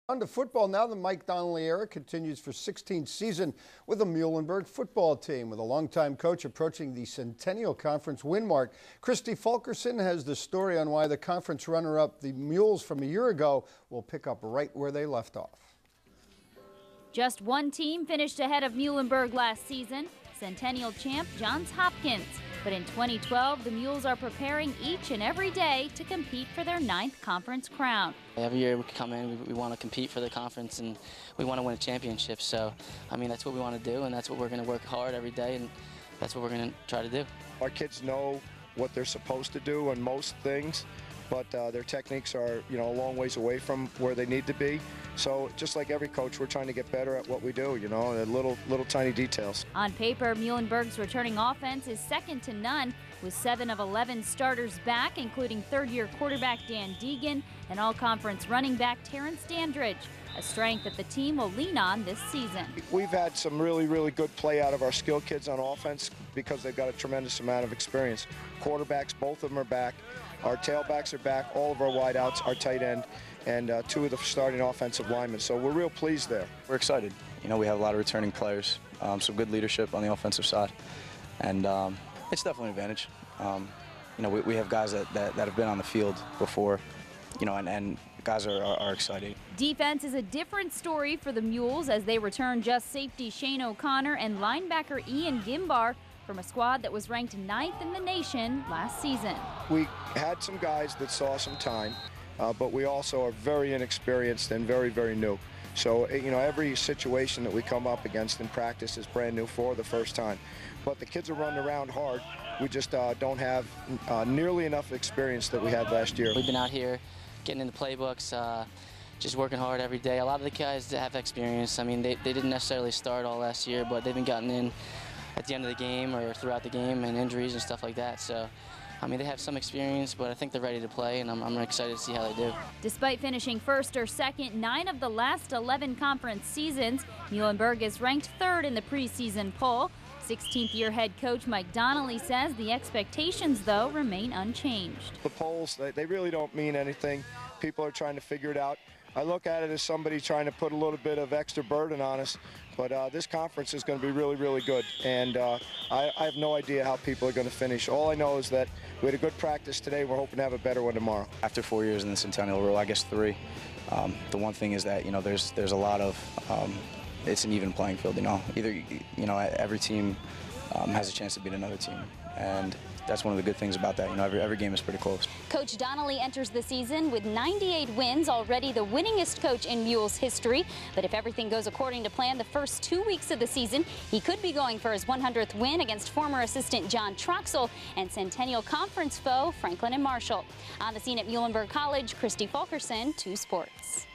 On to football now. The Mike Donnelly era continues for 16th season with the Muhlenberg football team, with a longtime coach approaching the Centennial Conference win mark. KRISTI FULKERSON has the story on why the conference runner-up, the Mules from a year ago, will pick up right where they left off. Just one team finished ahead of Muhlenberg last season, Centennial champ Johns Hopkins. But in 2012, the Mules are preparing each and every day to compete for their 9th conference crown. Every year we come in, we want to compete for the conference, and we want to win a championship. So, I mean, that's what we want to do, and that's what we're going to work hard every day, and that's what we're going to try to do. Our kids know what they're supposed to do on most things, but their techniques are, a long ways away from where they need to be. So just like every coach, we're trying to get better at what we do, the little tiny details. On paper, Muhlenberg's returning offense is second to none, with 7 of 11 starters back, including third-year quarterback Dan DEIGHAN and all-conference running back Terrence Dandridge, a strength that the team will lean on this season. We've had some really good play out of our skill kids on offense because they've got a tremendous amount of experience. Quarterbacks, both of them are back. Our tailbacks are back, all of our wideouts, our tight end, and 2 of the starting offensive linemen. So we're real pleased there. We're excited. We have a lot of returning players, some good leadership on the offensive side, and it's definitely an advantage. We have guys that have been on the field before, and guys are excited. Defense is a different story for the Mules as they return just safety Shane O'Connor and linebacker Ian Gimbar from a squad that was ranked 9th in the nation last season. We had some guys that saw some time, but we also are very inexperienced and very new. So, every situation that we come up against in practice is brand new for the first time. But the kids are running around hard. We just don't have nearly enough experience that we had last year. We've been out here getting in the playbooks, just working hard every day. A lot of the guys that have experience, I mean, they didn't necessarily start all last year, but they've been gotten in at the end of the game or throughout the game, and injuries and stuff like that. So, I mean, they have some experience, but I think they're ready to play, and I'm excited to see how they do. Despite finishing first or second 9 of the last 11 conference seasons, Muhlenberg is ranked 3rd in the preseason poll. 16th-year head coach Mike Donnelly says the expectations, though, remain unchanged. The polls, they really don't mean anything. People are trying to figure it out. I look at it as somebody trying to put a little bit of extra burden on us, but this conference is going to be really good, and I have no idea how people are going to finish. All I know is that we had a good practice today. We're hoping to have a better one tomorrow. After 4 years in the Centennial role, I guess 3, the one thing is that there's a lot of it's an even playing field. Either every team has a chance to beat another team, and that's one of the good things about that. Every game is pretty close. Coach Donnelly enters the season with 98 wins, already the winningest coach in Mules history. But if everything goes according to plan the first 2 weeks of the season, he could be going for his 100th win against former assistant John Troxell and Centennial Conference foe Franklin and Marshall. On the scene at Muhlenberg College, KRISTI FULKERSON, 2 Sports.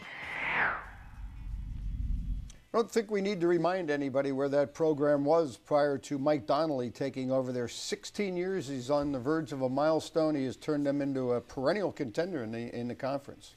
I don't think we need to remind anybody where that program was prior to Mike Donnelly taking over there. 16 years, he's on the verge of a milestone. He has turned them into a perennial contender in the conference.